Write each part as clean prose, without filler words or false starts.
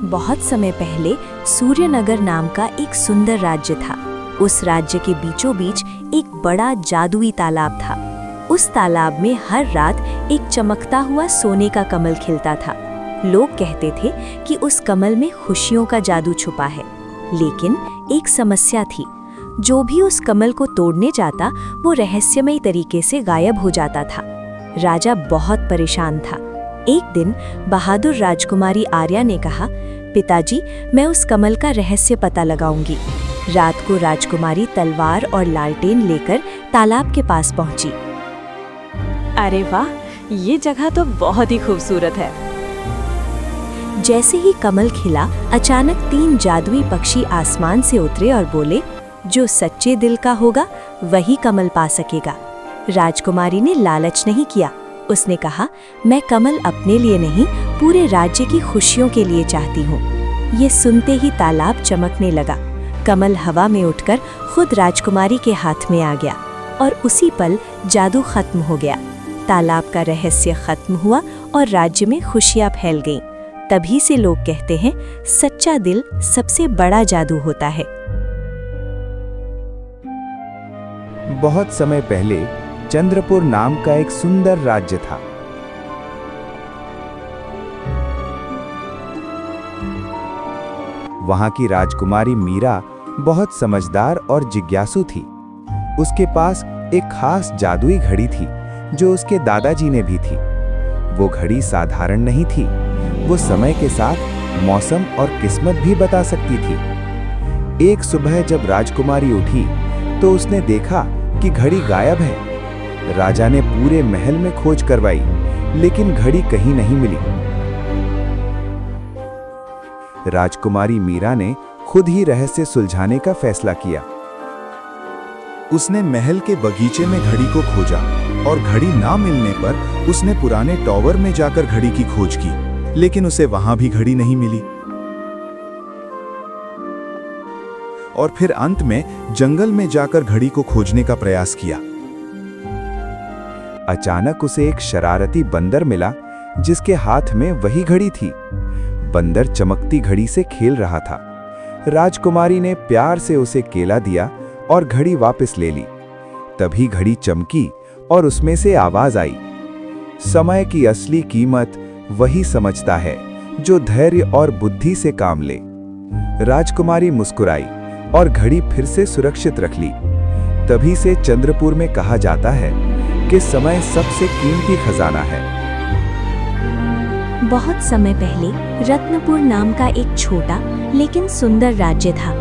बहुत समय पहले सूर्यनगर नाम का एक सुंदर राज्य था। उस राज्य के बीचों बीच एक बड़ा जादुई तालाब था। उस तालाब में हर रात एक चमकता हुआ सोने का कमल खिलता था। लोग कहते थे कि उस कमल में खुशियों का जादू छुपा है। लेकिन एक समस्या थी, जो भी उस कमल को तोड़ने जाता वो रहस्यमयी तरीके से गायब हो जाता था। राजा बहुत परेशान था। एक दिन बहादुर राजकुमारी आर्या ने कहा, पिताजी, मैं उस कमल का रहस्य पता लगाऊंगी। रात को राजकुमारी तलवार और लालटेन लेकर तालाब के पास पहुंची। अरे वाह, ये जगह तो बहुत ही खूबसूरत है। जैसे ही कमल खिला, अचानक 3 जादुई पक्षी आसमान से उतरे और बोले, जो सच्चे दिल का होगा वही कमल पा सकेगा। राजकुमारी ने लालच नहीं किया। उसने कहा, मैं कमल अपने लिए नहीं, पूरे राज्य की खुशियों के लिए चाहती हूँ। ये सुनते ही तालाब चमकने लगा। कमल हवा में उठकर खुद राजकुमारी के हाथ में आ गया और उसी पल जादू खत्म हो गया। तालाब का रहस्य खत्म हुआ और राज्य में खुशियाँ फैल गईं। तभी से लोग कहते हैं, सच्चा दिल सबसे बड़ा जादू होता है। बहुत समय पहले चंद्रपुर नाम का एक सुंदर राज्य था। वहां की राजकुमारी मीरा बहुत समझदार और जिज्ञासु थी। उसके पास एक खास जादुई घड़ी थी जो उसके दादाजी ने भी थी। वो घड़ी साधारण नहीं थी, वो समय के साथ मौसम और किस्मत भी बता सकती थी। एक सुबह जब राजकुमारी उठी तो उसने देखा कि घड़ी गायब है। राजा ने पूरे महल में खोज करवाई, लेकिन घड़ी कहीं नहीं मिली। राजकुमारी मीरा ने खुद ही रहस्य सुलझाने का फैसला किया। उसने महल के बगीचे में घड़ी को खोजा और घड़ी ना मिलने पर उसने पुराने टॉवर में जाकर घड़ी की खोज की, लेकिन उसे वहां भी घड़ी नहीं मिली। और फिर अंत में जंगल में जाकर घड़ी को खोजने का प्रयास किया। अचानक उसे एक शरारती बंदर मिला जिसके हाथ में वही घड़ी थी। बंदर चमकती घड़ी से खेल रहा था। राजकुमारी ने प्यार से उसे केला दिया और घड़ी वापस ले ली। तभी घड़ी चमकी और उसमें से आवाज आई, समय की असली कीमत वही समझता है जो धैर्य और बुद्धि से काम ले। राजकुमारी मुस्कुराई और घड़ी फिर से सुरक्षित रख ली। तभी से चंद्रपुर में कहा जाता है कि समय सबसे कीमती खजाना है। बहुत समय पहले रत्नपुर नाम का एक छोटा लेकिन सुंदर राज्य था।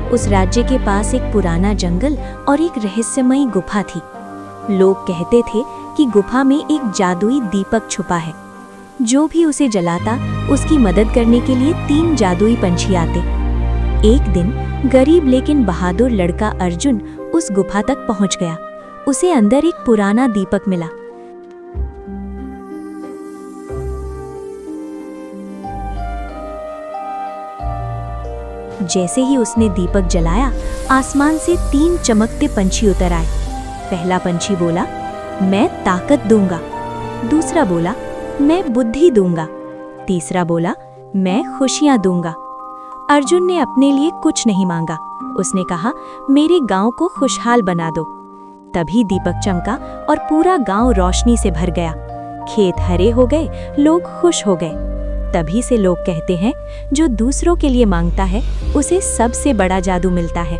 उस राज्य के पास एक पुराना जंगल और एक रहस्यमयी गुफा थी। लोग कहते थे कि गुफा में एक जादुई दीपक छुपा है। जो भी उसे जलाता, उसकी मदद करने के लिए 3 जादुई पंछी आते। एक दिन गरीब लेकिन बहादुर लड़का अर्जुन उस गुफा तक पहुंच गया। उसे अंदर एक पुराना दीपक मिला। जैसे ही उसने दीपक जलाया, आसमान से 3 चमकते पंछी उतर आए। पहला पंछी बोला, मैं ताकत दूंगा। दूसरा बोला, मैं बुद्धि दूंगा। तीसरा बोला, मैं खुशियां दूंगा। अर्जुन ने अपने लिए कुछ नहीं मांगा। उसने कहा, मेरे गांव को खुशहाल बना दो। तभी दीपक चमका और पूरा गांव रोशनी से भर गया। खेत हरे हो गए, लोग खुश हो गए। तभी से लोग कहते हैं, जो दूसरों के लिए मांगता है उसे सबसे बड़ा जादू मिलता है।